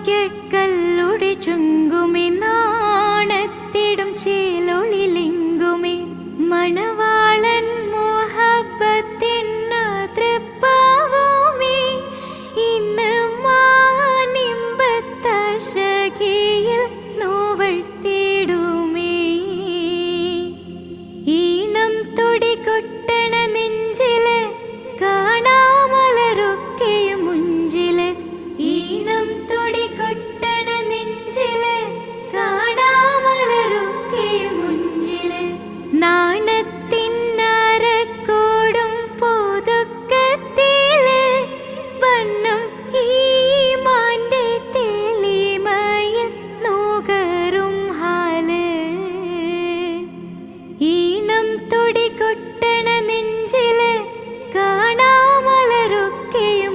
മാണിക്യക്കല്ലുടെ ചുങ്കുമി നാണത്തിടും ചേലൊളിലെങ്കുമി മണവാളൻ മോഹബത്തിന്ന തൃപ്പാവുമി ഇന്ന് മാനിമ്പത്തശകിയിൽ നോവഴ്ത്തിടുമേ ഈണം തുടികൊട്ടണ നെഞ്ചില് കാണാമലരൊക്കെയും മുഞ്ചില് ഈണം തുടികൊട്ടണ നെഞ്ചില് കാണാമലരൊക്കെയും മുഞ്ചില് നാണത്തിന്നരക്കോടും പുതുക്കത്തില് വന്നം ഈമാന്റെ തെളിമയിൽ നുകരും ഹാല് ഈണം തുടികൊട്ടണ നെഞ്ചില് കാണാമലരൊക്കെയും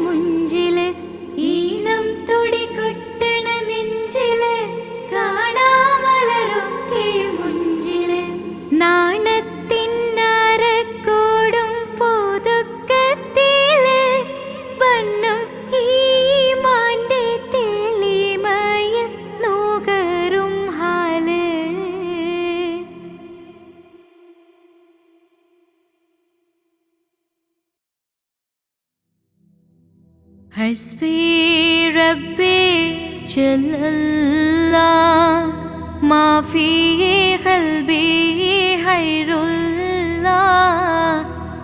മുഞ്ചില് ഈണം തുടികൊട്ടണ നെഞ്ചില് കാണാമലരൊക്കെയും മുഞ്ചില് നാണത്തിന്നരക്കോടും പുതുക്കത്തില് വന്നം ഈമാന്റെ തെളിമയിൽ നുകരും ഹാല് ഹസ്ബി റബ്ബി ജല്ലല്ലാഹ് മാ ഫീ ഖൽബി ഖൈറുല്ലാഹ്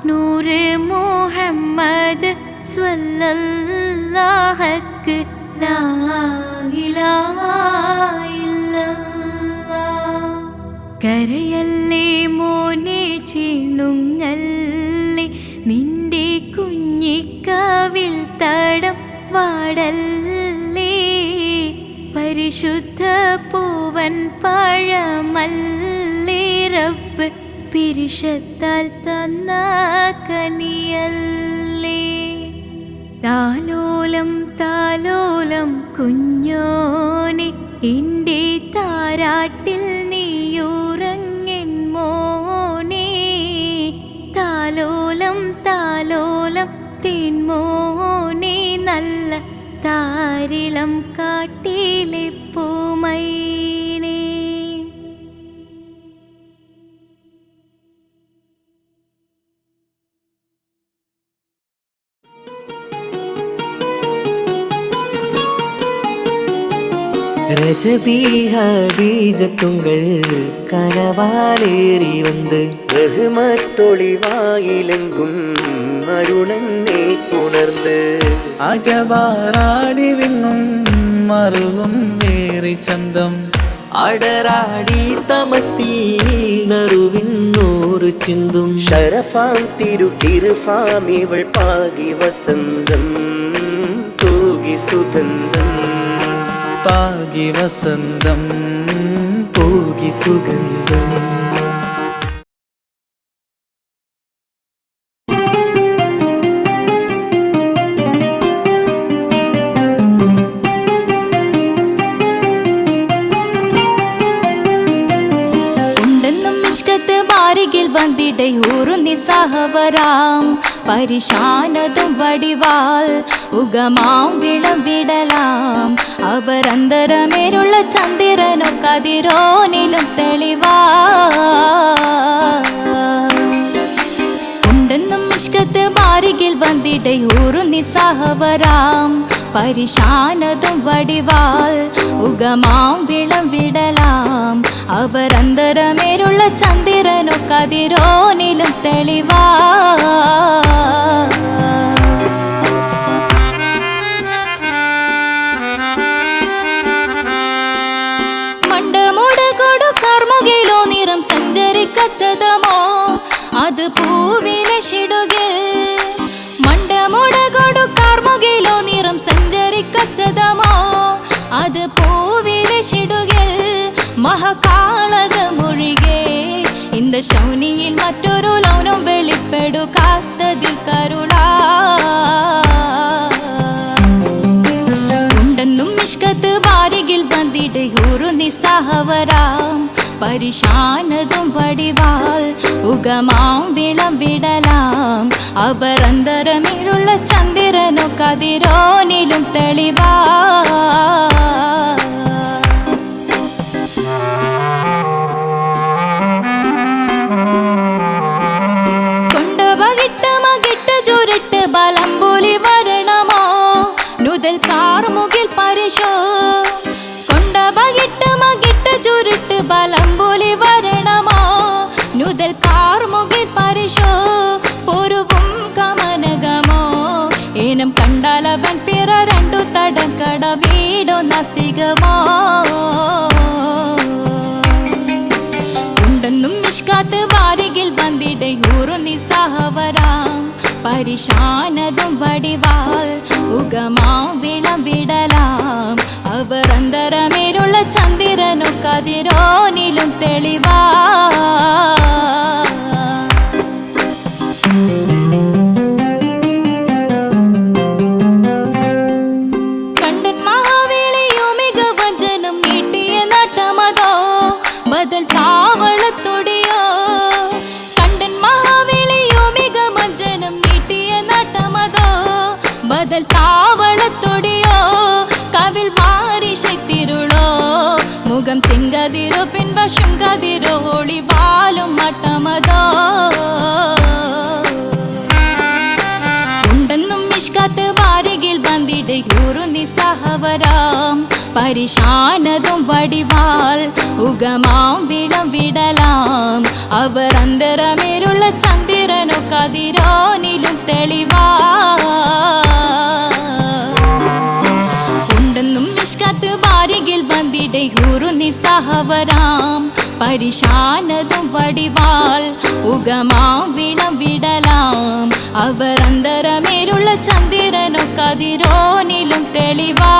നൂറ് മുഹമ്മദ് സ്വല്ലല്ലാഹ് ഹക്ക് ലാ ഇലാഹ ഇല്ലല്ലാഹ് കരയല്ലേ മോനെ ചിണുങ്ങല്ലേ നിന്റെ കുഞ്ഞിക്കാവിൽ തടം വാടല്ലേ പരിശുദ്ധ പൂവൻ പഴമല്ലേ റബ്ബ് പിരിശത്താൽ തന്ന കനിയല്ലേ താലോലം താലോലം കുഞ്ഞോനെ എൻ്റെ താരാട്ടിൽ നീയുറങ്ങൻ മോനെ താലോലം താലോലം തേൻമോനെ നല്ല താരിളം കാട്ടിലെ പൂമൈനേ ரஜபீஜத்துங்கள் கனவாலேறி வந்து ரஹ்மத்தொளிவாயிலெங்கும் அருணன்னே உணர்ந்து അജവാറാടി വിണ്ണും മറുകും വേറി ചന്തം അടരാടി തമസീനറുവിന്നൂറ് ചിന്തും ഷറഫാം തിരുട്ടിരുഫാം ഇവൾ പാകി വസന്തം തൂകി സുഗന്ധം പാകി വസന്തം പൂകി സുഗന്ധം വന്നിടை ഒരു നിസ്സഹവരാം പരിശാനതും വടിവാൽ ഉഗമാം വിളംവിടലാം അവരന്തരമേലുള്ള ചന്ദ്രനോ കതിരോനിലും തെളിവാ ഉണ്ടെന്നും ഇഷ്കത്ത് മാരികിൽ വന്നിടை ഒരു നിസ്സഹവരാം പരിശാനതും വടിവാൽ ഉഗമാം വിളംവിടലാം അവരന്തരമേലുള്ള ചന്ദ്രനോ കതിരോനിലും തെളിവാ മണ്ടമുടകൊടു കർമുകിലോ നിറം സഞ്ചരിക്കച്ചതമോ അത് പൂവിലെ ഷിടുകിൽ മണ്ടമുടകൊടു കർമുകിലോ നിറം സഞ്ചരിക്കച്ചതമോ അത് പൂവിലെ ഷിടുകിൽ മഹകാളകമൊഴികെ இந்த ശൗനിയിൽ മറ്റൊരു ലൗനം വെളിപ്പെടുക്കാത്തതിൽ കരുളാ ഉണ്ടെന്നും ഇഷ്കത്ത് വാരികിൽ വന്നിടை ഒരു നിസ്സഹവരാം പരിശാനതും വടിവാൽ ഉഗമാം വിളംവിടലാം അവരന്തരമിഴുള്ള ചന്ദ്രനോ കതിരോനിലും തെളിവാ കണ്ടാലവൻ പിറ രണ്ടു തടം കട വീടോ നസികമോ ഉണ്ടെന്നും മിഷ്കാത്ത് വാരികിൽ വന്നിടെ ഊറു നിസ്സഹവരാം പരിശാനതും വടിവാൾ ഉഗമാം വിളംവിടലാം അവർ അന്തരമേലുള്ള ചന്ദ്രനു കതിരോനിലും തെളിവാ കണ്ടൻ മഹാവേളിയോ മികവഞ്ചനം നീട്ടിയ നട്ടമതോ ബദൽ താവളത്തൊടിയോ കണ്ടൻ മഹാവേളിയോ മികവഞ്ചനം നീട്ടിയ നട്ടമതോ ബദൽ താവളത്തൊടിയോ കവിൽ മാറി ശക്തിരുളോ മുഖം ചെങ്കതിരോ പിൻവശം കതിരോ ഒളിവാലും മട്ടമതോ ഉണ്ടെന്നും മിഷ്കാത്ത് വാരികിൽ വന്നിടെ ഊറു നിസ്സഹവരാം പരിശാനതും വടിവാൾ ഉഗമാം വിളംവിടലാം അവർ അന്തരമേലുള്ള ചന്ദ്രനോ കതിരോനിലും തെളിവാ ഉണ്ടെന്നും മിഷ്കാത്ത് വാരികിൽ വന്നിടെ ഊറു നിസ്സഹവരാം പരിശാനതും വടിവാൾ ഉഗമാം വിളംവിടലാം അവർ അന്തരമേലുള്ള ചന്ദ്രനോ കതിരോനിലും തെളിവാ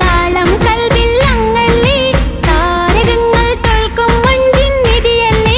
താളം കൽവിൽ അങ്ങല്ലേ താരകങ്ങൾ തോൽക്കും മഞ്ചിൻ നിധിയല്ലേ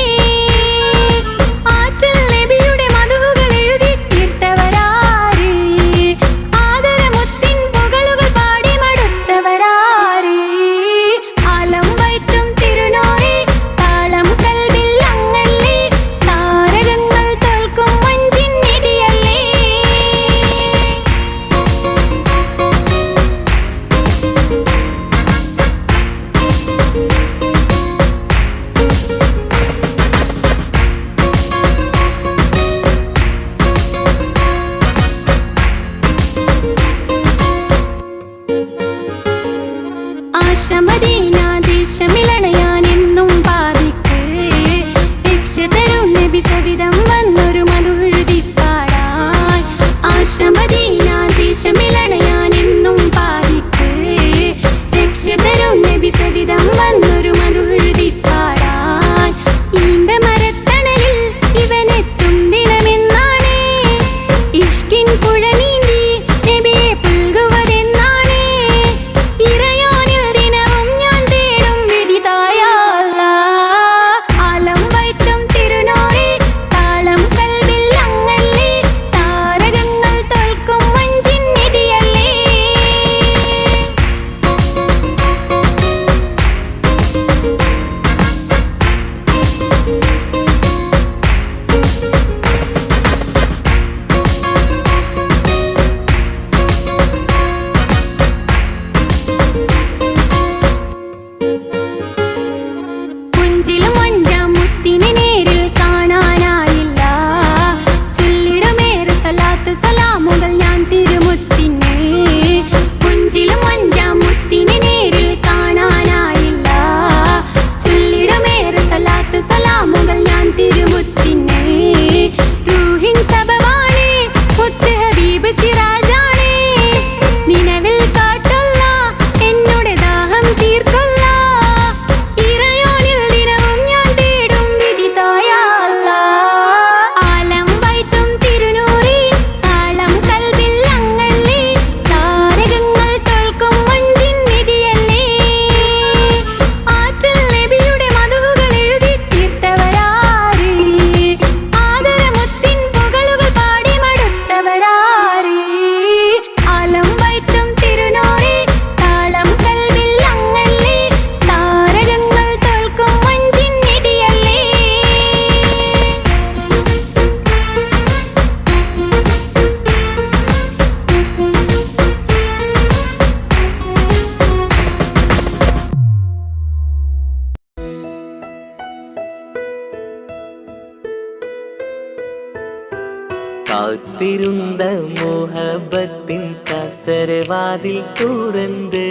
കാത്തിരുന്ന മോഹബത്തിൻ കസരവാതിൽ തുറന്ന്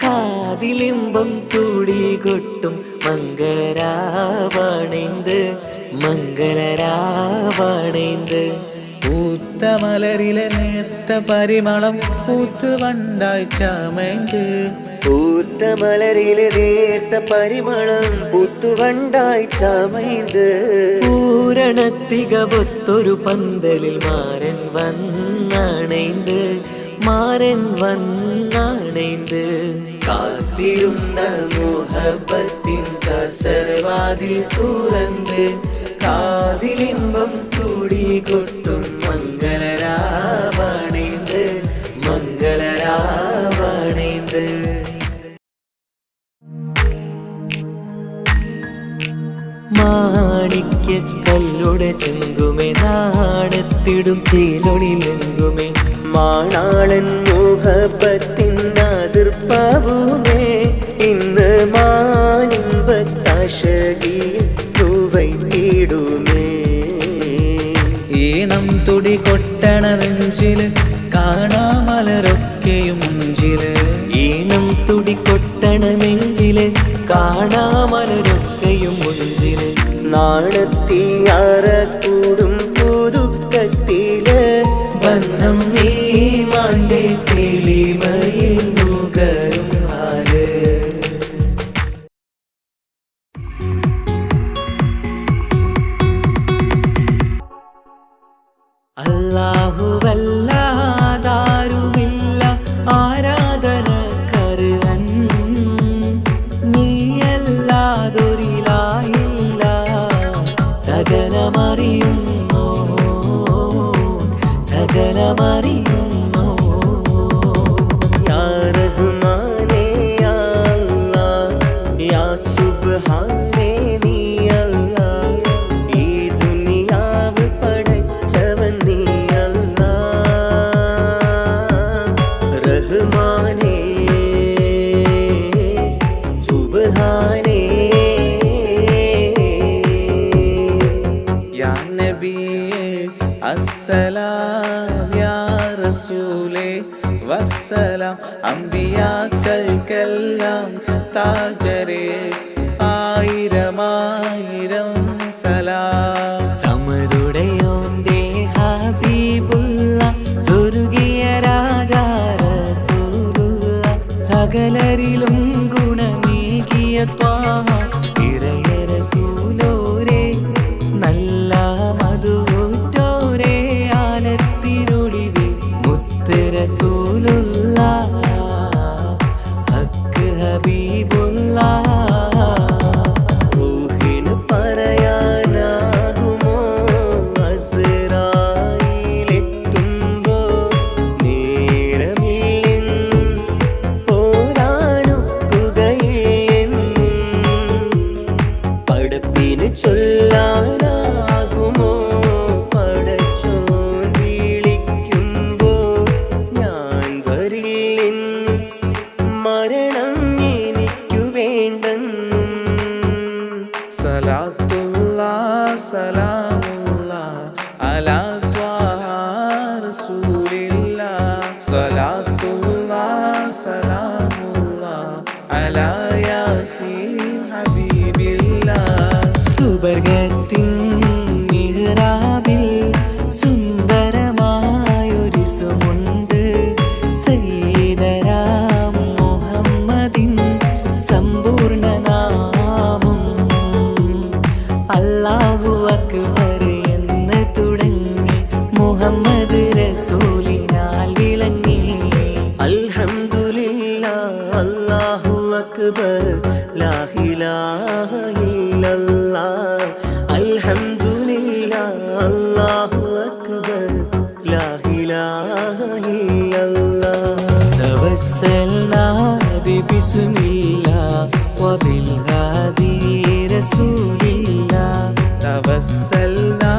കാതിലിമ്പം കൂടി കൊട്ടും മംഗളരാവണൈந்து മംഗളരാവണൈந்து പൂത്ത മലരിലെ നേർത്ത പരിമളം പൂത്ത് വണ്ടായി ചമൈந்து പൂത്ത മലരിലെ നേർത്ത പരിമളം പൂത്തുവണ്ടായി ചമൈந்து പൂരണത്തികവൊത്തൊരു പന്തലിൽ മാരൻ വന്നണൈந்து മാരൻ വന്നണൈந்து കാത്തിരുന്ന മോഹബത്തിൻ കസരവാതിൽ തുറന്ന് കാതിലിമ്പം കൂടി കൊട്ടും മംഗളരാവണൈந்து മംഗളരാവണൈந்து മാണിക്യക്കല്ലുടെ ചെങ്കുമേ നാണത്തിടും ചീലൊളിലെങ്കുമേ മാണാളൻ മോഹബത്തിൻ അതിർപ്പാവുമേ ഇന്ന് മാനിമ്പത്താശകിയിൽ തൂവൈത്തിടുമേ ഈണം തുടി കൊട്ടണ നെഞ്ചില് കാണാമലരൊക്കെയും മുഞ്ചില് ഈണം തുടി കൊട്ടണ നെഞ്ചില് കാണാമലരൊക്കെയും മുഞ്ചില് നാണത്തിയാറ കൂടും പുതുക്കത്തില് ബന്ധം ഈ മാന്റെ തെളിമയിൽ നുകരും ഹാല് അല്ലാഹുവല്ലാതാരുമില്ല ആരാധനക്കർഹൻ നീയല്ലാതൊരിലായില്ല സകലമറിയുന്നോ സകലമറിയുന്നോ യാ റഹ്മാനേ യാ അല്ലാഹ് യാ സുബ്ഹാനേ നീ അല്ലാഹ് ഈ ദുനിയാവ് പടച്ചവൻ നീ അല്ലാഹ് റഹ്മാനേ സുബ്ഹാനേ യാ നബിയേ അസ്സലാം യാ റസൂലേ വസ്സലാം അമ്പിയാക്കൾക്കെല്ലാം താജരേ ആയിരമായിരം സലാം സമതുടയോന്റെ ഹബീബുള്ള സ്വർഗീയ രാജാ റസൂലുള്ള സകലരിലും ഗുണമേകിയ ത്വാഹ ഇറയ റസൂലോരേ നല്ല മധുറ്റോരേ ആലത്തിരുളിവേ മുത്ത് റസൂലുള്ള ഹക്ക് ഹബീബുള്ള റൂഹിന് പറയാനാകുമോ അസ്റായിലെത്തുമ്പോ നേരമില്ലെന്നും പോരാനൊക്കുകയില്ലെന്നും പടപ്പിന് ചൊല്ലാനാകുമോ പടച്ചോൻ വിളിക്കുമ്പോൾ ഞാൻ വരില്ലെന്നും മരണം എനിക്കു വേണ്ടെന്നും സലാത്തുല്ലാഹ് സലാമുല്ലാഹ് അലാ ത്വാഹ റസൂലില്ലാഹ് സലാത്തുല്ലാഹ് സലാമുല്ലാഹ് അലാ യാസീൻ ഹബീബില്ലാഹ് സുബർഗത്തിൻ മിഹ്റാബിൽ സുന്ദരമായൊരു സുമുണ്ട് സയ്യിദനാം മുഹമ്മദിൻ സമ്പൂർണ്ണ നാമം അല്ലാഹു അക്ബർ എന്ന് തുടങ്ങി മുഹമ്മദ് റസൂലിനാൽ വിളങ്ങി അൽഹംദുലില്ലാഹ് അല്ലാഹു അക്ബർ ലാ ഇലാഹ ഇല്ലല്ലാഹ് അൽഹംദുലില്ലാഹ് അല്ലാഹു അക്ബർ ലാ ഇലാഹ ഇല്ലല്ലാഹ് തവസ്സൽനാ ബിസ്മില്ലാഹ് വബിൽ ഹാദി റസൂലില്ലാഹ് തവസ്സൽനാ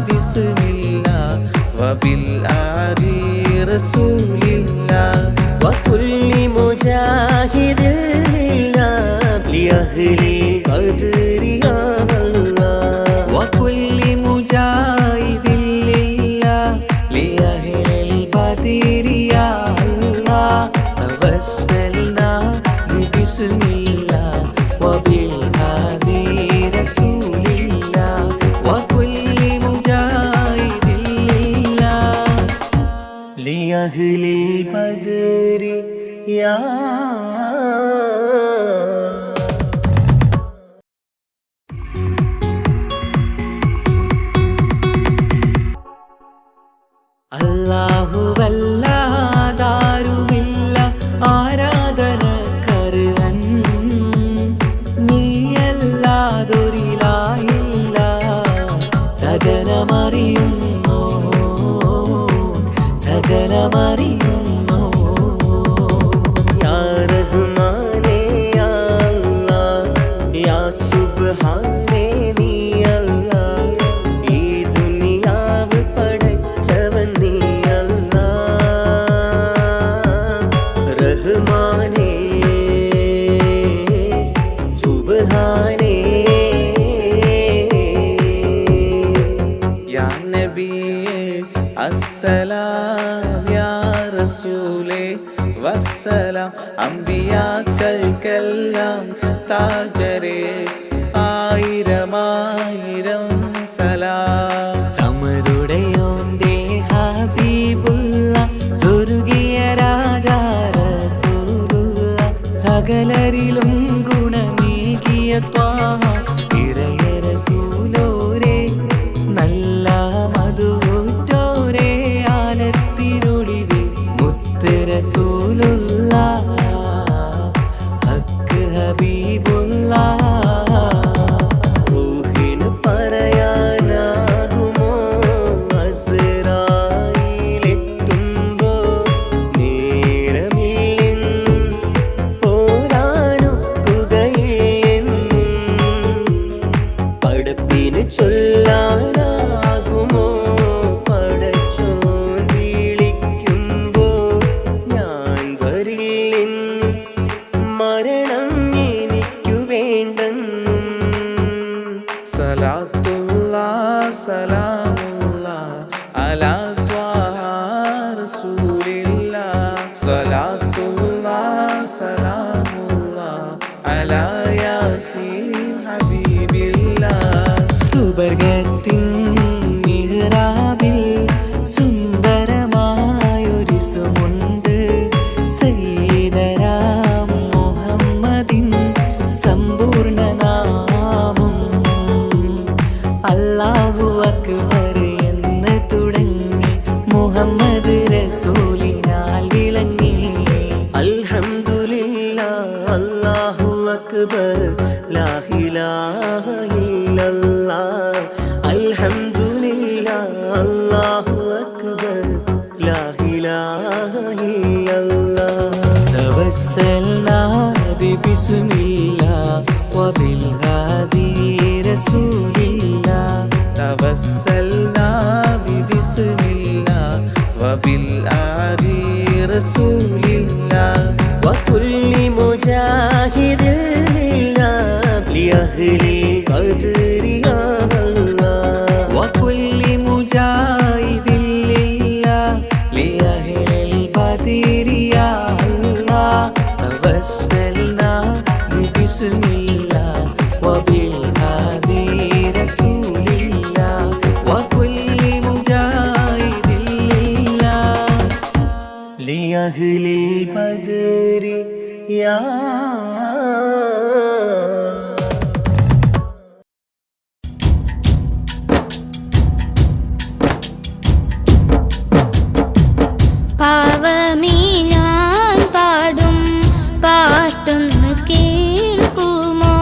ബിസ്മില്ലാഹ് വബിൽ ആദി റസൂലില്ലാഹ് وكل مجاهد لله لأهل القدر അല്ലാഹുവല്ലാതാരുമില്ല ആരാധനക്കർഹൻ, നീയല്ലാതൊരിലായില്ല സകലമറിയുന്നു സകലമറിയുന്നു. യാ റഹ്മാനേ യാ അല്ലാഹ്, യാ സുബ്ഹാനേ നീ അല്ലാഹ്, ഈ ദുനിയാവ് പടച്ചവൻ നീ അല്ലാഹ്. റഹ്മാനേ സുബ്ഹാനേ. യാ നബിയേ അസ്സലാം, യാ റസൂലേ വസ്സലാം, അമ്പിയാക്കൾക്കെല്ലാം താജരേ ആയിരമായിരം സലാം. സമരുടയോന്റെ ഹബീബുള്ള സ്വർഗീയ രാജാ റസൂലുള്ള, സകലരിലും ഗുണമേകിയ ത്വാഹ ഇറയ റസൂലോരേ, നല്ല മധുറ്റോരേ ആലത്തിനൊളിവേ മുത്ത് റസൂലുള്ള ഹക്ക് ഹബീബുള്ള. റൂഹിന് പറയാനാകുമോ അസ്റായീലെത്തുമ്പോ, നേരമില്ലെന്നും പോരാനൊക്കുകയില്ലെന്നും പടപ്പിന് ചൊല്ലാനാകുമോ പടച്ചോൻ വിളിക്കുമ്പോൾ, ഞാൻ വരില്ലെന്നും മരണം എനിക്കു വേണ്ടെന്നും. സലാത്തുല്ലാഹ് സലാമുല്ലാഹ് അലാ ത്വാഹ റസൂലില്ലാഹ്, സലാത്തുല്ലാഹ് സലാമുല്ലാഹ് അലാ യാസീൻ ഹബീബില്ലാഹ്. സുബർഗത്തിൻ മിഹ്റാബിൽ സുന്ദരമായൊരു സുമുണ്ട്, സയ്യിദനാം മുഹമ്മദിൻ സമ്പൂർണ്ണ നാമം. അല്ലാഹു അക്ബർ എന്ന് തുടങ്ങി മുഹമ്മദ് റസൂലിനാൽ വിളങ്ങി. അൽഹംദുലില്ലാഹ് അല്ലാഹു അക്ബർ ലാ ഇലാഹ ഇല്ലല്ലാഹ്. അൽഹംദുലില്ലാഹ് അല്ലാഹു അക്ബർ ലാ ഇലാഹ ഇല്ലല്ലാഹ്. തവസ്സൽനാ ബിസ്മില്ലാഹ് വബിൽഹാദി റസൂലില്ലാഹ്. തവസ്സൽനാ ബിസ്മില്ലാഹ് വബിൽആദി റസൂലില്ലാഹ്. وكل مجاهد لله لأهل القدر يا الله. وكل مجاهد لله لأهل البدر يا الله. توسلنا بسم الله وبالهادي رسول الله. وكل مجاهد لله لأهل البدر يا പാവമീ ഞാൻ പാടും പാട്ടൊന്ന് കേൾക്കുമോ,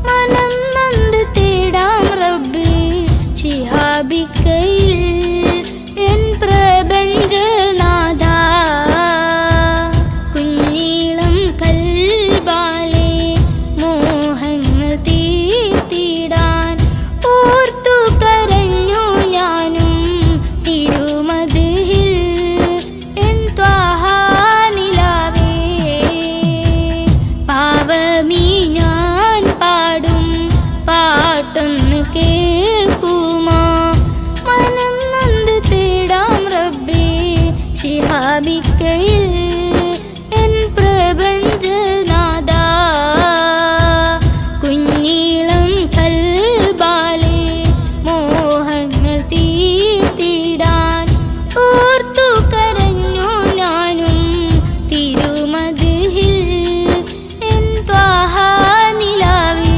മനം നന്ദി തേടാം റബ്ബി ശിഹാബിക്കയിൽ എൻ പ്രപഞ്ചനാഥ. കുഞ്ഞീളം കൽബാലെ മോഹങ്ങൾ തീർത്തിടാൻ ഓർത്തു കരഞ്ഞു ഞാനും തിരുമദിഹിൽ എൻ ത്വാഹ നിലാവേ. പാവമീ ഞാൻ പാടും പാട്ടൊന്ന് കേൾക്കുമോ, മനം നന്ദി തേടാം റബ്ബി ശിഹാബിക്കയിൽ എൻ പ്രപഞ്ചനാഥ. കുഞ്ഞീളം കൽബാലെ മോഹങ്ങൾ തീർത്തിടാൻ ഓർത്തു കരഞ്ഞു ഞാനും തിരുമദിഹിൽ എൻ ത്വാഹ നിലാവേ.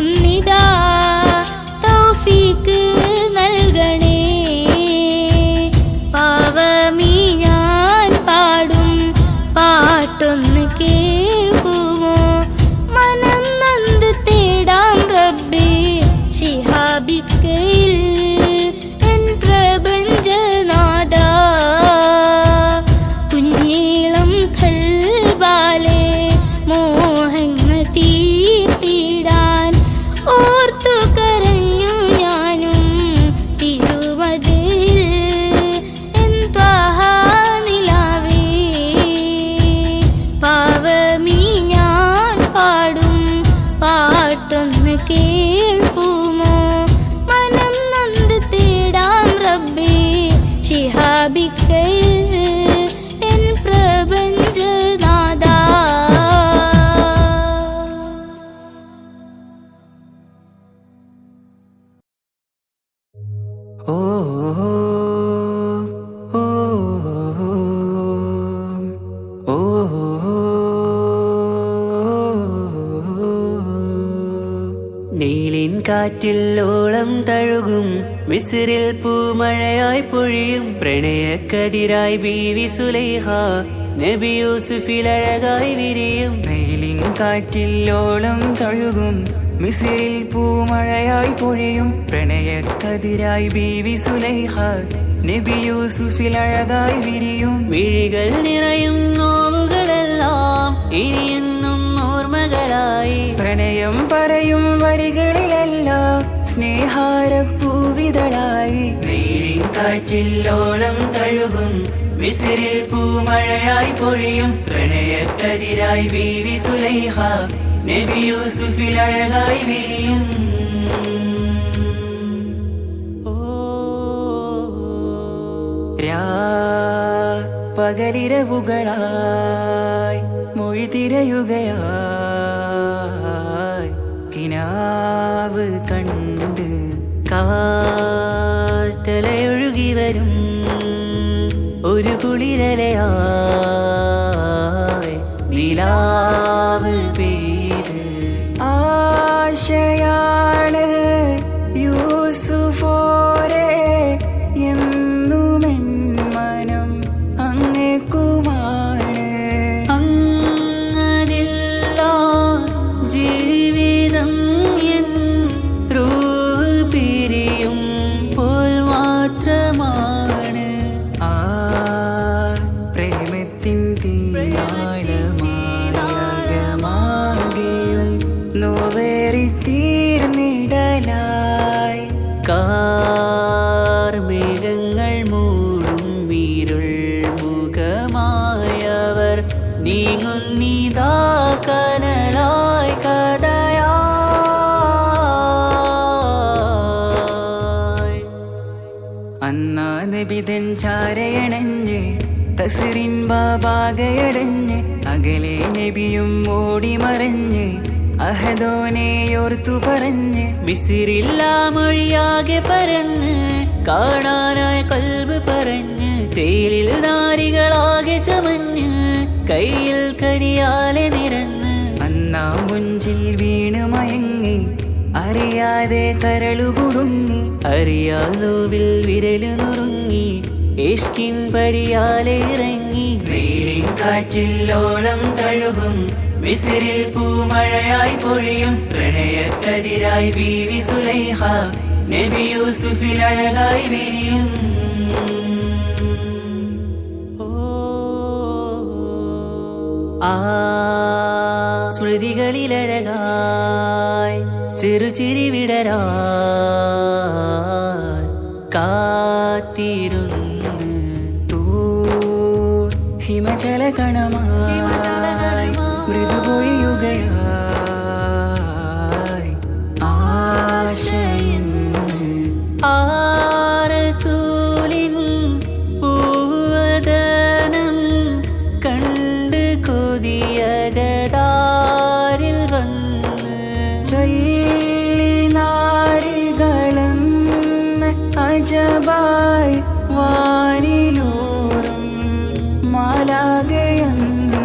തേടുന്നിതാ തൗഫീക്ക് നൽകണേ. പാവമീ ഞാൻ പാടും പാട്ടൊന്ന് കേൾക്കുമോ? മനം നൊന്ത് തേടാം റബ്ബേ ശിഹാബിക്കയിൽ എൻ പ്രപഞ്ചനാഥ. കുഞ്ഞീളം ഖൽബാലെ മോഹങ്ങൾ തീർത്തിടാൻ ഓർത്തു കരഞ്ഞു ഞാനും തിരുമതിൽ എൻ ത്വാഹ നിലാവേ. പാവമീ ഞാൻ പാടും പാട്ടൊന്ന് കേൾക്കുമോ? മനം നൊന്ത് തേടാം റബ്ബേ ശിഹാബിക്കയിൽ എൻ പ്രപഞ്ചനാഥ. ഓ ഓ ഓ നീലിൻ കാറ്റിൽ ഓളം തഴുകും മിസ്രിൽ പൂമഴയായി പൊഴിയും പ്രണയക്കതിരായി ബീവി സുലൈഹ നബി യൂസുഫിലഴകായി വിരിയും. നീലിൻ കാറ്റിൽ ഓളം തഴുകും മിസ്രിൽ പൂമഴയായി പൊഴിയും പ്രണയക്കതിരായി ബീവി സുലൈഹ നബി യൂസുഫിൽ അഴകായി വിരിയും. മിഴികൾ നിറയും നോവുകളെല്ലാം ഇനിയെന്നും ഓർമ്മകളായി പ്രണയം പറയും വരികളിലെല്ലാം സ്നേഹാരപ്പൂവിതളായി. നീലിൻ കാറ്റിൽ ഓളം തഴുകും മിസ്രിൽ പൂമഴയായി പൊഴിയും പ്രണയക്കതിരായി ബീവി സുലൈഹ നബി യൂസുഫിലഴകായി വിരിയും. പകലിരവുകളായി മൊഴി തിരയുകയായി കിനാവ് കണ്ട് കാറ്റലയൊഴുകി വരും ഒരു കുളിരലയായി നിലാവ് പെയ്ത് ആശയാണ് യൂസുഫോരെ എന്നുമെൻ മനം അങ്ങേക്കുമാണ്. അങ്ങനില്ല ജീവിതം എൻ റൂഹ് പിരിയും പോൽ മാത്രമാണ്. ആ പ്രേമത്തിൻ തീരാളമാകമാകെയും നോവേറിത്തീർന്നിടലായി. കാർമേഘങ്ങൾ മൂടും വീരുൾ മുഖമായവർ നീങ്ങുന്നിതാ കനലായി കഥയായി. അന്നാ നബിതൻ ചാരയണഞ്ഞ് തസ്റിൻ ബാബാകയടഞ്ഞ് അകലെ നബിയും ഓടി മറഞ്ഞ് അഹദോനെയോർത്തു പറഞ്ഞ് മിസിറില്ല മൊഴിയാകെ പരന്ന് കാണാനായ കൽബ് പറഞ്ഞ് ചേലിൽ നാരികളാകെ ചമഞ്ഞ് കയ്യിൽ കരിയാലെ നിരന്ന് അന്നാ മുഞ്ചിൽ വീണ് മയങ്ങി അറിയാതെ കരളുകുടുങ്ങി അറിയാലോവിൽ വിരലു നുറുങ്ങി ഇഷ്കിൻ പടിയാലെ ഇറങ്ങി. നീലിൻ കാറ്റിൽ ഓളം തഴുകും മിസ്രിൽ പൂമഴയായി പൊഴിയും പ്രണയക്കതിരായി ബീവി സുലൈഹ നബി യൂസുഫിലഴകായി വിരിയും. ആ സ്മൃതികളിലഴകായി ചെറുചിരി വിടരാൻ കാത്തിരുന്ന് ഹിമജല കണമായി മൃദുപൊഴിയുകയായി ആശയിന്ന് ആരസൂലിൻ പൂവദനം കണ്ട് കൊതിയകതാരിൽ വന്ന് ചൊല്ലി നാരികളെന്ന് അജബായി വാനിലൂറും മാലാകയെന്ന്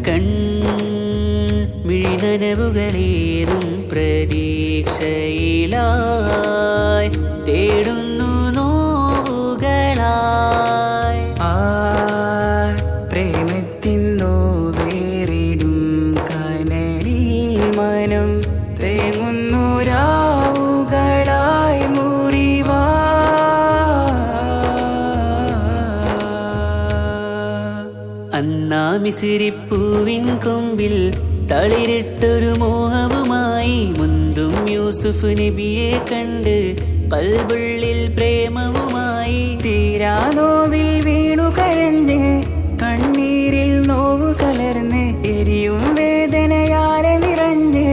കൺമിഴിനനവുകളേറും പ്രതീക്ഷ പ്രതീക്ഷയിലായി തേടുന്നു നോവുകളായി. ആ പ്രേമത്തിന്നോ വേറിടും കനലിൽ മനം തേങ്ങുന്നു രാവുകളായി മുറിവാ. അന്നാ മിസിരിപ്പൂവിൻ കൊമ്പിൽ തളിരിട്ടൊരു മോഹവുമായി മുന്തും യൂസുഫ് നബിയെ കണ്ട് കൽബുള്ളിൽ പ്രേമവുമായി. തീരാനോവിൽ വീണു കരഞ്ഞ് കണ്ണീരിൽ നോവു കലർന്ന് എരിയും വേദനയാലെ നിറഞ്ഞ്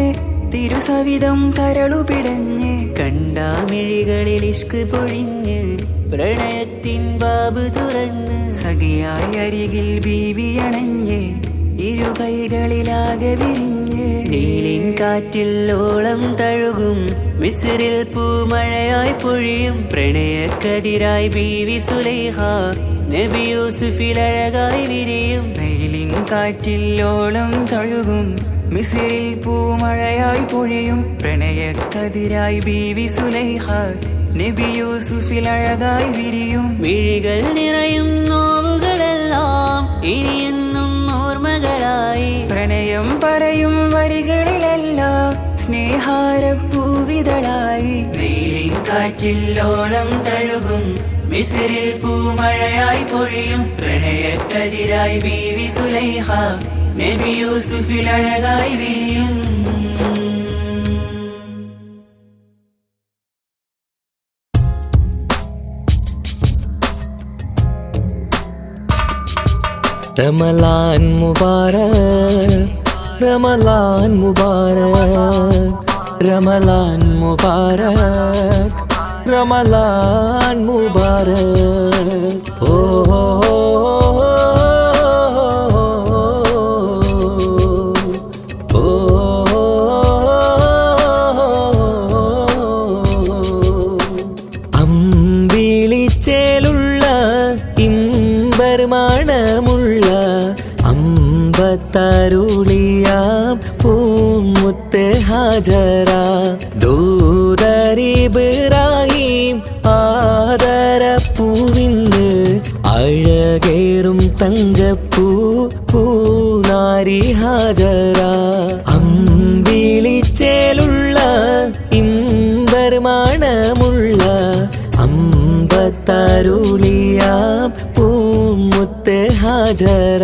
തിരുസവിധം കരളു പിടഞ്ഞ് കണ്ടാമിഴികളിൽ ഇഷ്ക് പൊഴിഞ്ഞ് പ്രണയത്തിൻ ബാബ് തുറന്ന് സഖിയായി അരികിൽ ബീവിയണഞ്ഞ് ഇരു കൈകളിലാകെ വിരിഞ്ഞ് നീലിൻ കാറ്റിൽ ഓളം തഴുകും മിസ്രിൽ പൂമഴയായി പൊഴിയും പ്രണയക്കതിരായി ബീവി സുലൈഹ നബി യൂസുഫിൽ അഴകായി വിരിയും. നെയിലിൻ കാറ്റിൽ ഓളം തഴുകും മിസിരിൽ പൂമഴയായി പൊഴിയും പ്രണയക്കതിരായി ബീവി സുലൈഹ നബി യൂസുഫിൽ അഴകായി വിരിയും. മിഴികൾ നിറയും നോവുകളെല്ലാം ഇനിയെന്നും ഓർമ്മകളായി. പ്രണയം പറയും വരികളിലെല്ലാം സ്നേഹാരപ്പൂവിതളായി. നീലിൻ കാറ്റിൽ ഓളം തഴുകും മിസ്രിൽ പൂമഴയായി പൊഴിയും പ്രണയക്കതിരായി ബീവി സുലൈഹ നബി യൂസുഫിൽ അഴകായി വിരിയും. रमलान मुबारक रमलान मुबारक रमलान मुबारक रमलान मुबारक. ओ അമ്പിളിച്ചേലുള്ള ഇമ്പർമാണമുള്ള അമ്പത്തരുളിയാം പൂമുത്ത് ഹാജറ ദൂതരിബ്രാഹിം ആദരപ്പൂവിന്ന് അഴകേറും തങ്കപ്പൂ പൂനാരി ഹാജറ. അമ്പിളിച്ചേലുള്ള ഇമ്പർമാണമുള്ള അമ്പത്തരുളിയാം പൂമുത്ത് ഹാജറ.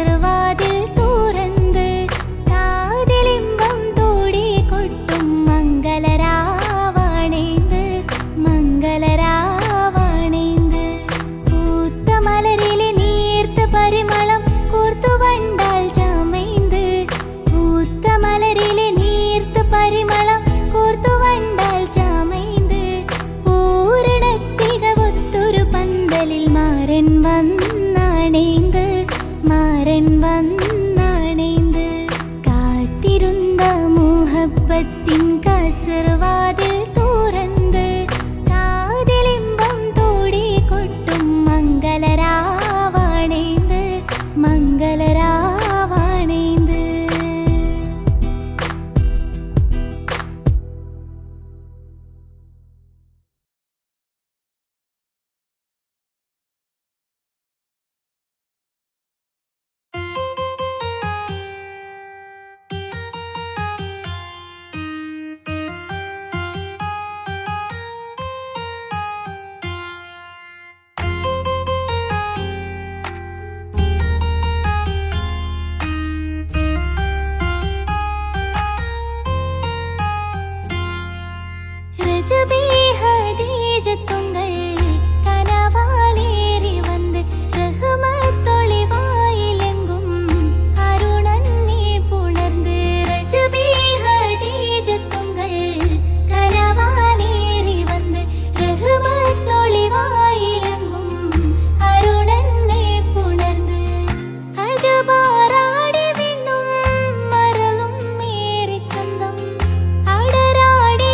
കസർവാതിൽ തുറന്ന് കാതിലിമ്പം തോടി കൊട്ടും മംഗളരാവാണേന്ത് മംഗളരാവാണേന്ത് പൂത്ത മലരിലെ നീർത്ത പരിമളം കൂർത്തു വണ്ടാൽ ചമൈന്ത് പൂത്ത മലരിലെ നീർത്ത പരിമളം കൂർത്തു വണ്ടാൽ ചമൈന്ത് പൂരണത്തികവൊത്തൊരു പന്തലിൽ മാരൻ വന്നാണേന്ത് മാരൻ വന്നാണേന്ത് കാത്തിരുന്ന മുഹബത്തിൻ കസർവാതിൽ തുറന്ന് കാതിലിമ്പം തോടി കൊട്ടും മംഗളരാവാണേന്ത് മംഗളരാവാണേന്ത് രജബി ഹദീജത്തുങ്കൾ കനവാലേറി വന്ന് റഹ്മത്തൊളിവായിലെങ്കും അരുണന്നെ പുണർന്ന് രജബി ഹദീജത്തുങ്കൾ കനവാലേറി വന്ന് റഹ്മത്തൊളിവായിലെങ്കും അരുണന്നെ പുണർന്ന് അജബാറാടി വിണ്ണും മരളും മേറി ചന്തം അടരാടി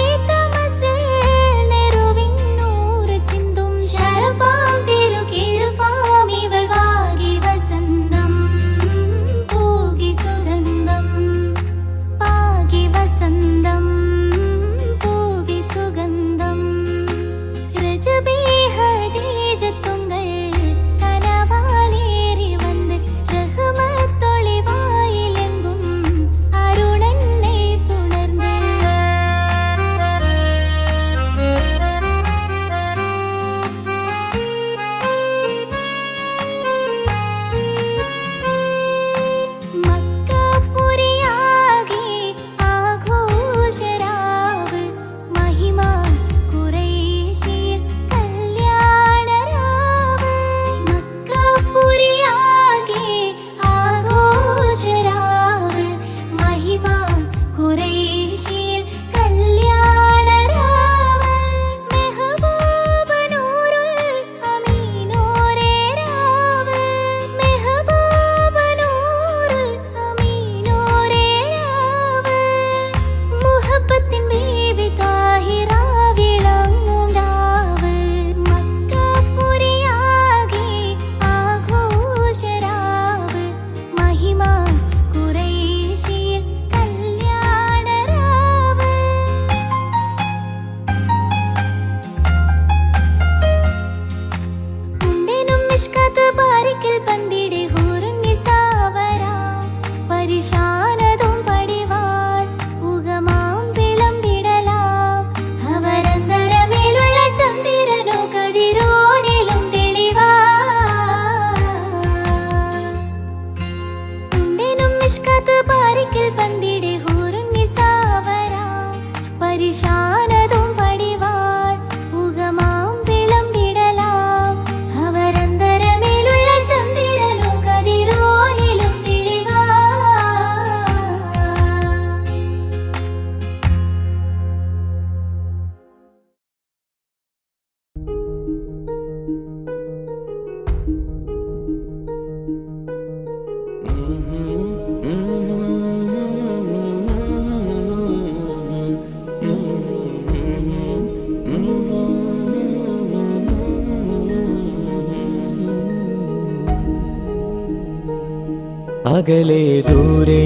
അകലെ ദൂരെ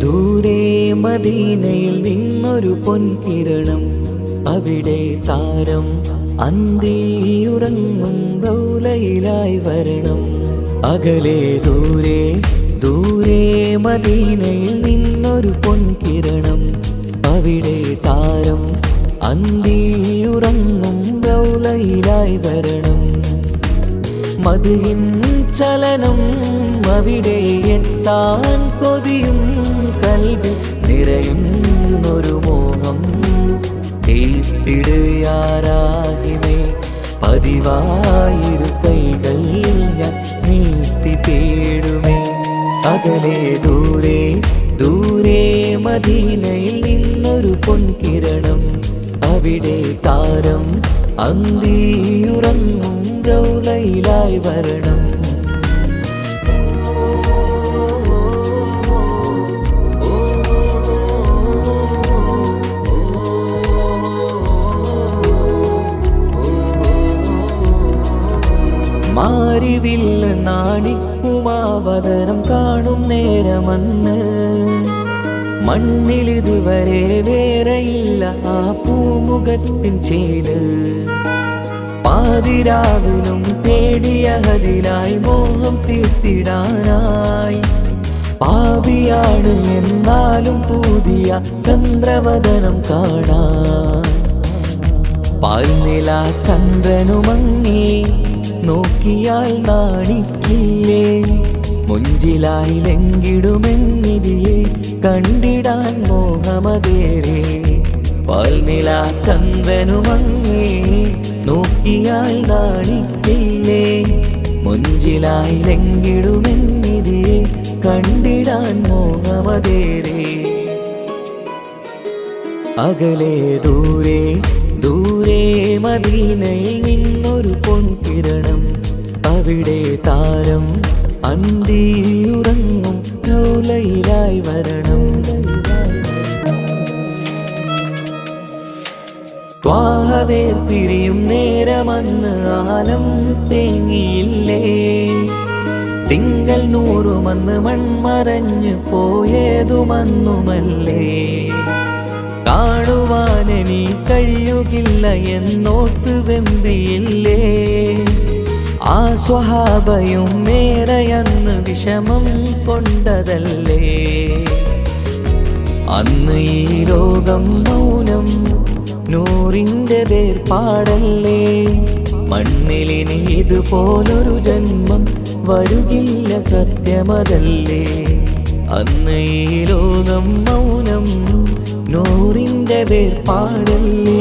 ദൂരെ മദീനയിൽ നിന്നൊരു പൊൻകിരണം, അവിടെ താരം അന്തിയുറങ്ങും റൗലയിലായി വരണം. അകലെ ദൂരെ ദൂരെ മദീനയിൽ നിന്നൊരു പൊൻകിരണം, അവിടെ താരം അന്തിയുറങ്ങും റൗലയിലായി വരണം. മദ്ഹിൻ ചലനം അവിടെ എത്താൻ കൊതിയും കൽവിൽ നിറയുന്നൊരു മോഹം ഏറ്റിടുയാരാകിമേ പതിവായിരു കൈകൾ ഞാൻ നീട്ടി തേടുമേ അകലെ ദൂരെ ദൂരെ മദീനയിൽ നിന്നൊരു പൊൻകിരണം അവിടെ താരം അന്തിയുറങ്ങും റൗളയിലായി വരണം മാരിവില്ല് നാണിക്കുമാവതരം കാണും നേരമന്ന് മണ്ണിലിതുവരെ വേറെയില്ല ആ പൂമുഖത്തിൻ ചേല് പാതിരാവിലും തേടിയ ഹദിലായി മോഹം തീർത്തിടാനായി പാപിയാണ് എന്നാലും പുതിയ ചന്ദ്രവദനം കാണാൻ പാൽനില ചന്ദ്രനുമങ്ങി നോക്കിയാൽ നാണിക്കില്ലേ മുഞ്ചിലായി ലംഘിടുമെന്നിതിയെ കണ്ടിടാൻ മോഹമതേറെ പാൽനില ചന്ദ്രനുമങ്ങി നോക്കിയാൽ നാണിക്കില്ലേ മുഞ്ചിലായി ലംഘിടുമെന്നിതിയെ കണ്ടിടാൻ മോഹമതേറെ അകലെ ദൂരെ ദൂരെ മദീനയിൽ നിന്നൊരു പൊൻകിരണം അവിടെ താരം അന്തിയുറങ്ങും റൗളയിലായി വരണം ത്വാഹവേർ പിരിയും നേരമന്ന് ആലം തേങ്ങിയില്ലേ തിങ്കൾ നൂറുമന്ന് മൺമറഞ്ഞു പോയതുമന്നുമല്ലേ കാണുവാനെനി കഴിയുകില്ല എന്നോർത്ത് വെമ്പിയില്ലേ ആ സ്വഹാബയും മേറയന്ന് വിഷമം കൊണ്ടതല്ലേ അന്ന് ഈ ലോകം മൗനം നൂറിൻ്റെ വേർപാടല്ലേ മണ്ണിലിനി ഇതുപോലൊരു ജന്മം വരുകില്ല സത്യമതല്ലേ അന്ന് ഈ ലോകം മൗനം നൂറിൻ്റെ വേർപാടല്ലേ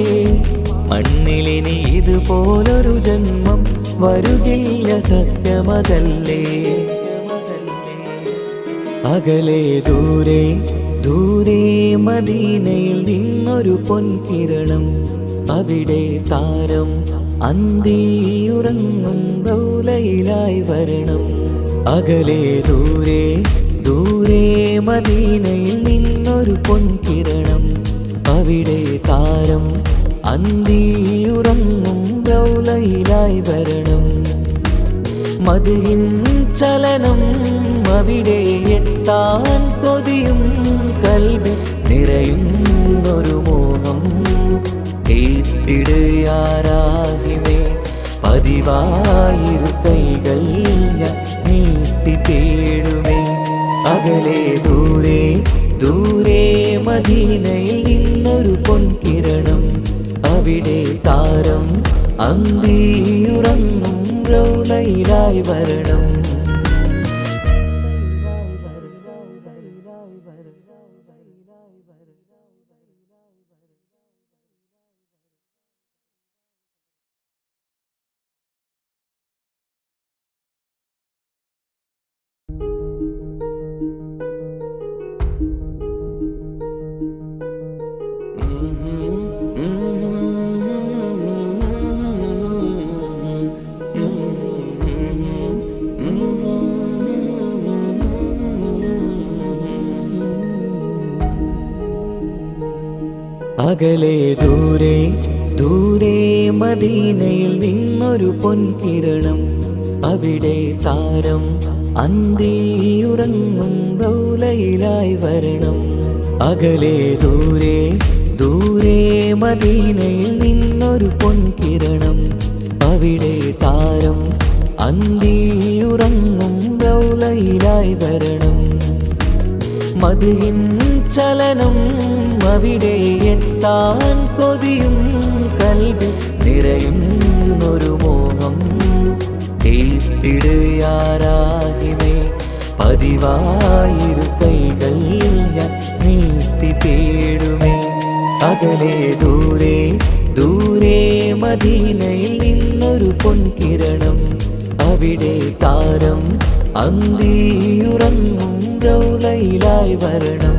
മണ്ണിലിനി ഇതുപോലൊരു ജന്മം വരുകില്ല സത്യമതല്ലേ അകലെ ദൂരെ ദൂരെ മദീനയിൽ നിന്നൊരു പൊൻകിരണം അവിടെ താരം അന്തിയുറങ്ങും റൗളയിലായി വരണം അകലെ ദൂരെ ദൂരെ മദീനയിൽ നിന്നൊരു പൊൻകിരണം അവിടെ താരം അന്തിയുറങ്ങും റൗളയിലായി വരണം മദിഹിൻ ചലനം അവിടെ എത്താൻ കൊതിയും കൽവിൽ നിറയുന്നൊരു മോഹം ഏറ്റിടുയാരാകിമേ പതിവായിരു കൈകൾ ഞാൻ നീട്ടി തേടുമേ അകലെ ദൂരെ ദൂരെ മദീനയിൽ നിന്നൊരു പൊൻകിരണം അവിടെ താരം അന്തിയുറങ്ങും റൗളയിലായി വരണം അകലെ ദൂരെ ദൂരെ മദീനയിൽ നിന്നൊരു പൊൻകിരണം അവിടെ താരം അന്തിയുറങ്ങും റൗളയിലായി വരണം അകലെ ദൂരെ ദൂരെ മദീനയിൽ നിന്നൊരു പൊൻകിരണം അവിടെ താരം അന്തിയുറങ്ങും റൗളയിലായി വരണം മദിഹിൻ ചലനം അവിടെ എത്താൻ കൊതിയും കൽവിൽ നിറയുന്നൊരു മോഹം ഏറ്റിടുയാരാകിമേ പതിവായിരു കൈകൾ ഞാൻ നീട്ടി തേടുമേ. അകലെ ദൂരെ ദൂരെ മദീനയിൽ നിന്നൊരു പൊൻകിരണം, അവിടെ താരം അന്തിയുറങ്ങും റൗളയിലായി വരണം.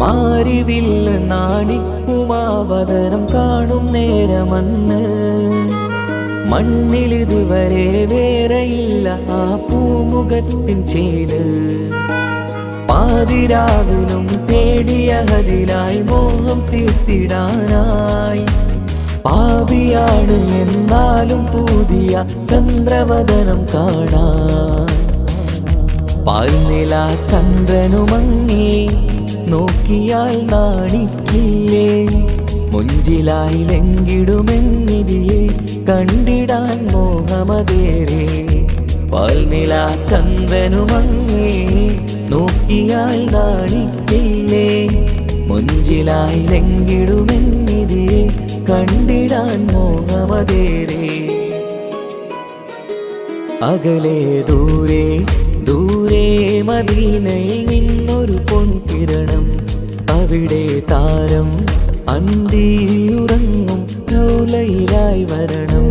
മാരിവില്ല് നാണിക്കുമാവതരം കാണും നേരമന്ന്, മണ്ണിലിതുവരെ വേറെയില്ല ആ പൂമുഖത്തിൻ ചേല്. പാതിരാവിലും തേടിയ ഹതിലായി മോഹം തീർത്തിടാനായി, പാപിയാണ് എന്നാലും പുതിയ ചന്ദ്രവദനം കാണാൻ. പാൽനില ചന്ദ്രനുമങ്ങി നോക്കിയാൽ നാണിക്കില്ലേ, മുഞ്ചിലായി ലംഘിടുമെന്നിതിയെ കണ്ടിടാൻ മോഹമതേറെ. പാൽനില ചന്ദ്രനുമങ്ങി നോക്കിയാൽ നാണിക്കില്ലേ, മുഞ്ചിലായി ലംഘിടുമെന്നിതിയെ കണ്ടിടാൻ മോഹമതേറെ. അകലെ ദൂരെ ദൂരെ മദീനയിൽ നിന്നൊരു പൊൻകിരണം, അവിടെ താരം അന്തിയുറങ്ങും റൗളയിലായി വരണം.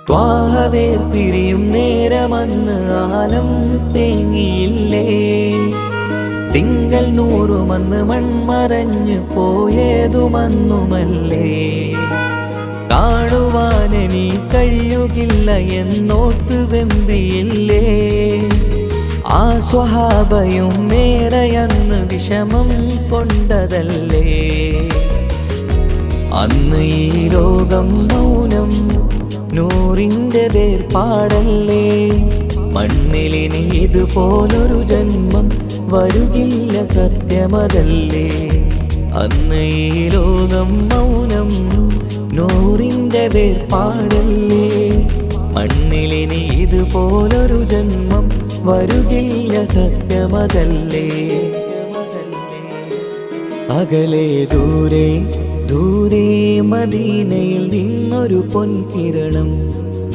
ത്വാഹവേ പിരിയും നേരമന്ന് ആലം തേങ്ങിയില്ലേ, തിങ്കൾ നൂറുമന്ന് മൺമറഞ്ഞു പോയതുമന്നുമല്ലേ. കാണുവാനെനി കഴിയുകില്ല എന്നോർത്ത് വെമ്പിയില്ലേ, ആ സ്വഹാബയും മേറയന്ന് വിഷമം കൊണ്ടതല്ലേ. അന്ന് ഈ ലോകം മൗനം നൂറിൻ്റെ വേർപാടല്ലേ, മണ്ണിലിനി ഇതുപോലൊരു ജന്മം വരുകില്ല സത്യമതല്ലേ. അന്ന് ഈ ലോകം മൗനം നൂറിൻ്റെ വേർപാടല്ലേ, മണ്ണിലിനി ഇതുപോലൊരു ജന്മം വരുകില്ല സത്യമതല്ലേ. അകലെ ദൂരെ ദൂരെ മദീനയിൽ നിന്നൊരു പൊൻകിരണം,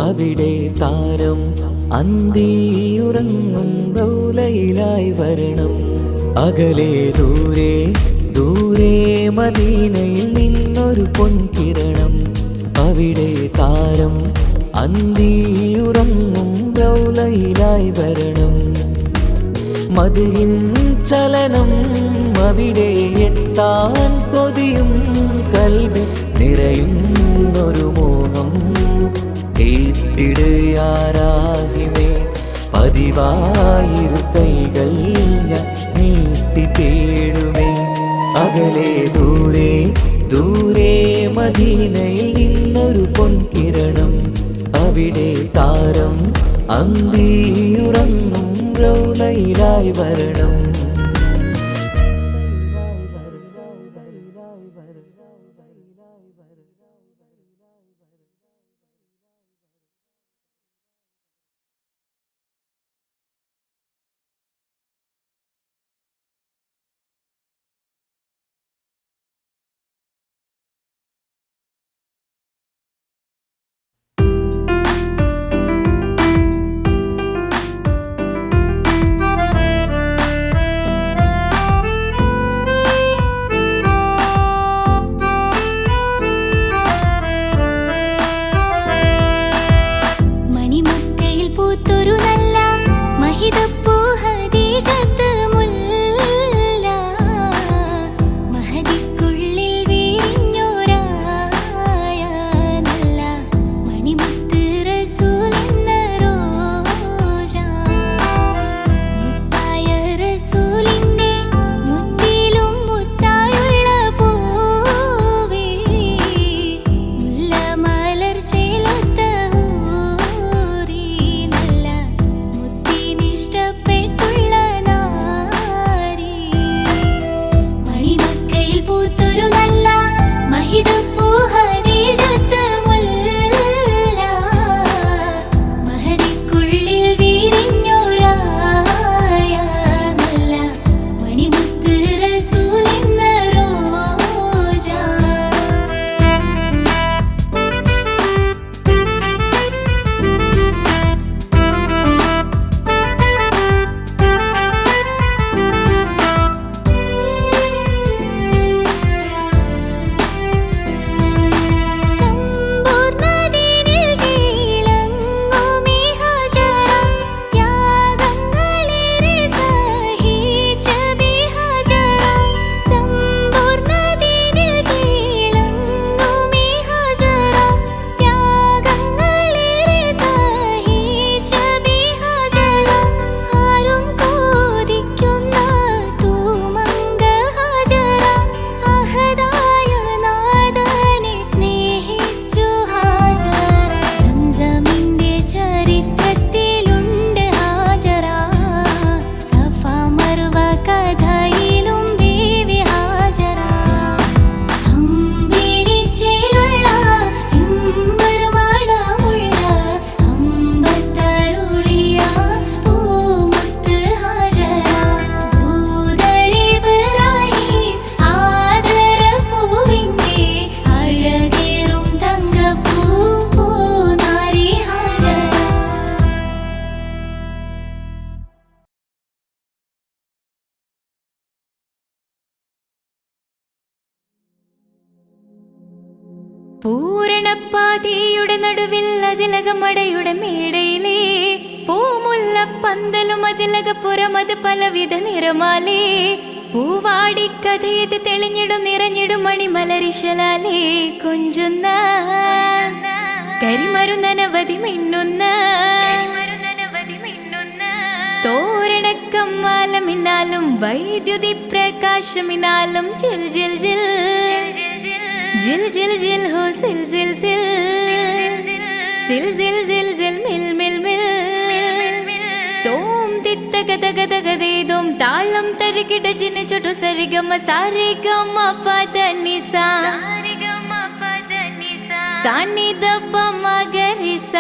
അവിടെ താരം അന്തിയുറങ്ങും റൗളയിലായി വരണം. അകലെ ദൂരെ ദൂരെ മദീനയിൽ നിന്നൊരു പൊൻകിരണം, അവിടെ താരം അന്തിയുറങ്ങും റൗളയിലായി വരണം. മദിഹിൻ ചലനം അവിടെ എത്താൻ കൊതിയും കൽബിൽ നിറയുന്നൊരു മോഹം, ഏറ്റിടുയാരാകിമേ പതിവായിരു കൈകൾ ഞാൻ നീട്ടി തേടുമേ. അകലെ ദൂരെ ദൂരെ മദീനയിൽ നിന്നൊരു പൊൻകിരണം, അവിടെ താരം അന്തിയുറങ്ങും റൗളയിലായി വരണം. പൂരണപ്പാതിയുടെ നടുവിൽ അതിലകമടയുടെ മേടയിലേ പൂമുല്ലപ്പന്തലും അതിലകപ്പുറമത് പലവിധ നിറമാലേ പൂവാടിക്കഥയത് തെളിഞ്ഞിടും നിറഞ്ഞിടും മണിമലരിശലാലേ കൊഞ്ചുന്ന കരിമരുന്നനവധി മിന്നുന്ന തോരണക്കമ്മാലമിന്നാലും വൈദ്യുതി പ്രകാശമിന്നാലും ജിൽ ജിൽ ജിൽ ജിൽ ജിൽ ജിൽ ഹോ സിൽ സിൽ സിൽ സിൽ സിൽ സിൽ സിൽ മിൽ മിൽ മിൽ തോം തിത്തഗതഗതഗതേദോം താളം തരികിട ജിന ചുട്ടു സരിഗമ സാരിഗമ പദനിസ സാനിദപ മഗരിസ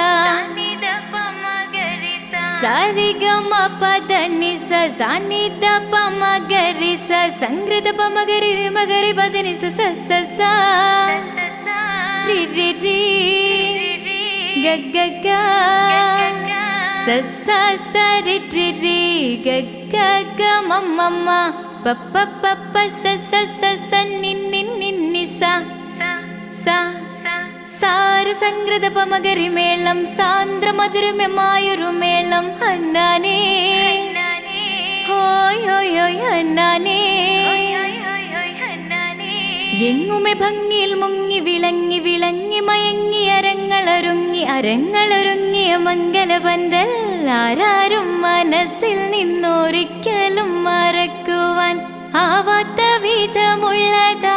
സാരിഗമ പദനിസ സാനിദപ മഗരിസ സംഗൃതപ മഗരി മഗരി പദനിസ സ സ സ രി രി രി ഗ ഗ ഗ സ സ സ രി രി രി ഗ ഗ ഗ മ മ മ പ പ പ പ സ സ സ സ നി നി നി നി സ സ സാര സംഗൃത പമകരി മേളം സാന്ദ്ര മധുരമമായൊരു മേളം ഹന്നാനേ ഹോയ് ഹോയ് ഹോയ് ഹന്നാനേ എങ്ങുമെ ഭംഗിയിൽ മുങ്ങി വിളങ്ങി വിളങ്ങി മയങ്ങി അരങ്ങളൊരുങ്ങിയ മംഗലപന്തൽ ആരാരും മനസ്സിൽ നിന്നൊരിക്കലും മറക്കുവാൻ ആവാത്ത വിധമുള്ളതായ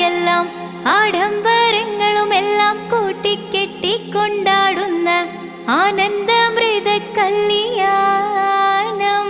എല്ലാം ആഡംബരങ്ങളും എല്ലാം കൂട്ടിക്കെട്ടിക്കൊണ്ടാടുന്ന ആനന്ദമൃത കല്യാണം.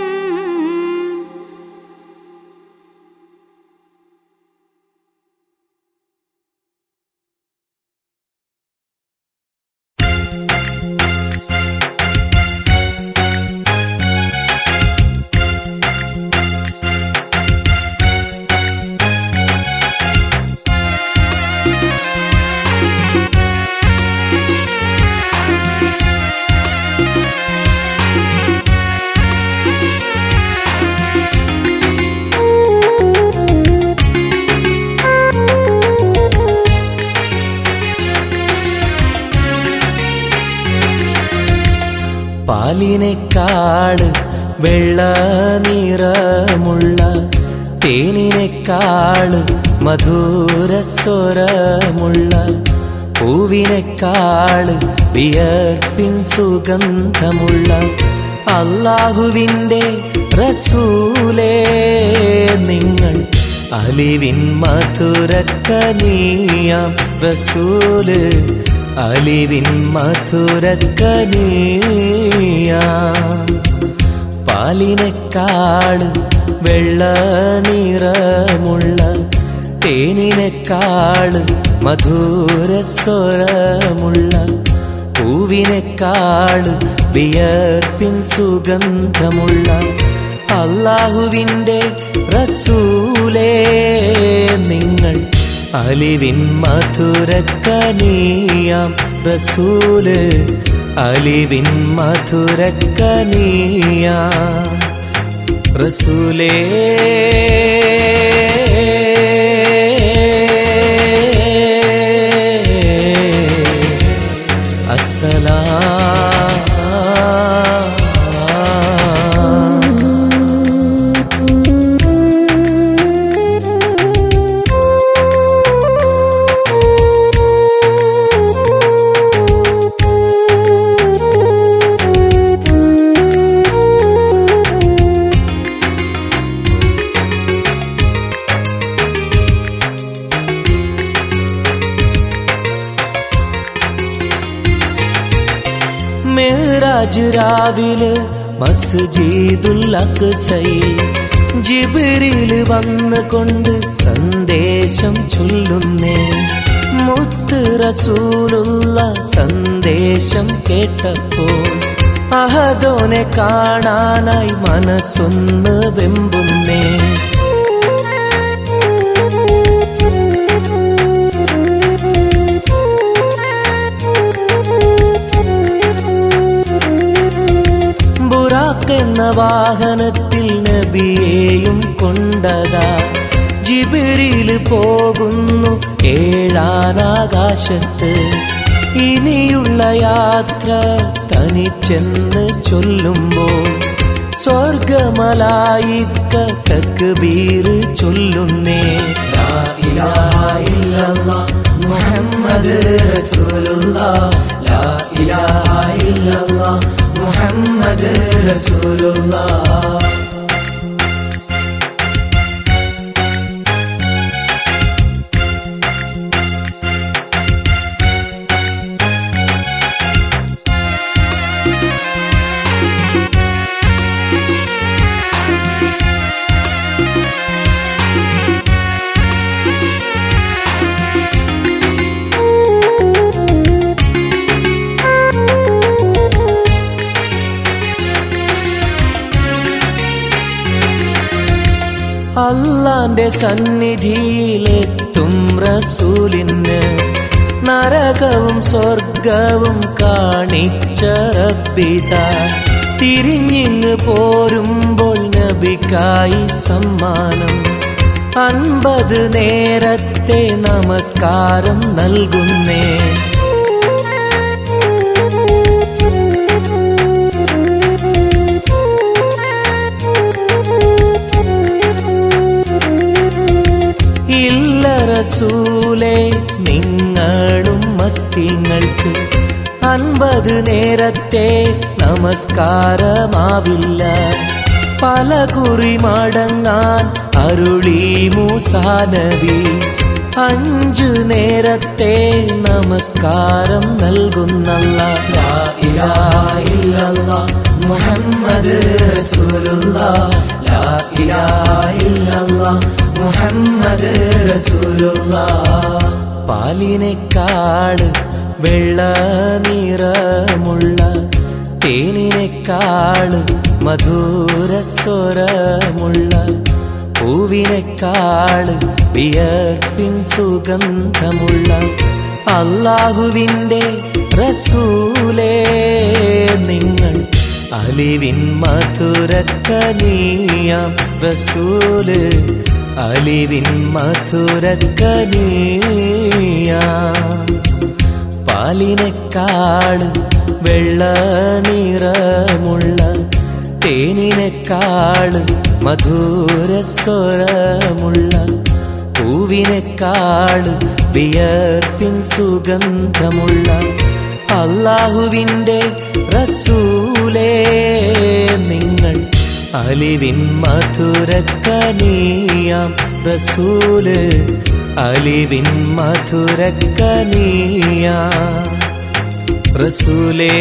പാലിനേക്കാള് വെള്ള നിറമുള്ള തേനിനേക്കാള് മധുരസ്വരമുള്ള പൂവിനേക്കാള് വിയർപ്പിൻ സുഗന്ധമുള്ള അല്ലാഹുവിൻ്റെ റസൂലേ നിങ്ങൾ അലിവിൻ മധുരക്കനിയാം റസൂല് അലിവിൻ മധുരക്കനിയാം. പാലിനേക്കാള് വെള്ള നിറമുള്ള തേനിനേക്കാള് മധുരസ്വരമുള്ള പൂവിനേക്കാള് വിയർപ്പിൻ സുഗന്ധമുള്ള അല്ലാഹുവിൻ്റെ റസൂലേ നിങ്ങൾ അലിവിൻ മധുരക്കനിയാം റസൂല് അലിവിൻ മധുരക്കനിയാം റസൂലേ. മിഅ്റാജ് രാവിലെ മസ്ജിദുൽ അഖ്സയിൽ ജിബ്രീൽ വന്നുകൊണ്ട് സന്ദേശം ചൊല്ലുന്നേ. മുത്ത് റസൂലുള്ള സന്ദേശം കേട്ടപ്പോൾ അഹദോനെ കാണാനായി മനസ്സൊന്ന് വെമ്പുന്നേ. ബുറാഖ് എന്ന വാഹനത്തിൽ നബിയെയും കൊണ്ടതാ ജിബ്രീൽ പോകുന്നു ഏഴാനാകാശത്ത്. ഇനിയുള്ള യാത്ര തനിച്ചെന്ന് ചൊല്ലുമ്പോൾ സ്വർഗമലായിക്ക തക്ബീർ ചൊല്ലുന്നേ. ലാ ഇലാഹ ഇല്ലല്ലാഹ് മുഹമ്മദ് റസൂലുള്ളാഹ്, ലാ ഇലാഹ ഇല്ലല്ലാഹ് മുഹമ്മദ് റസൂലുള്ളാഹ്. അല്ലാന്റെ സന്നിധിയിലെത്തും റസൂലിന് നരകവും സ്വർഗവും കാണിച്ച റബ്ബിത. തിരിഞ്ഞിങ്ങ് പോരുമ്പോൾ നബിക്കായി സമ്മാനം 50 നേരത്തെ നമസ്കാരം നൽകുന്നേ. റസൂലേ നിങ്ങളും മത്തിങ്ങൾക്ക് 50 നേരത്തെ നമസ്കാരമാവില്ല. പല കുറി മടങ്ങാൻ അരുളി മൂസാ നബി. 5 നേരത്തെ നമസ്കാരം നൽകുന്നല്ലാഹ്. ലാ ഇലാഹ ഇല്ലല്ലാഹ് മുഹമ്മദ് റസൂലുള്ളാഹ്, ലാ ഇലാഹ ഇല്ലല്ലാഹ് മുഹമ്മദ് റസൂലുള്ളാഹ്. പാലിനെക്കാട് വെള്ള നിറമുള്ള തേനിനെക്കാട് മധുരസ്വരമുള്ള പൂവിനെക്കാട് വിയർപ്പിൻ സുഗന്ധമുള്ള അല്ലാഹുവിൻ്റെ റസൂലേ നിങ്ങൾ അലിവിൻ മധുരക്കനിയാം റസൂല്, അലിവിൻ മധുരക്കനിയാം. പാലിനെക്കാട് വെള്ള നിറമുള്ള തേനിനെക്കാട് മധുരസ്വരമുള്ള പൂവിനെക്കാട് വിയർപ്പിൻ സുഗന്ധമുള്ള അല്ലാഹുവിൻ്റെ റസൂലേ നിങ്ങൾ അലിവിൻ മധുരക്കനിയാം റസൂല്, അലിവിൻ മധുരക്കനിയാം റസൂലേ.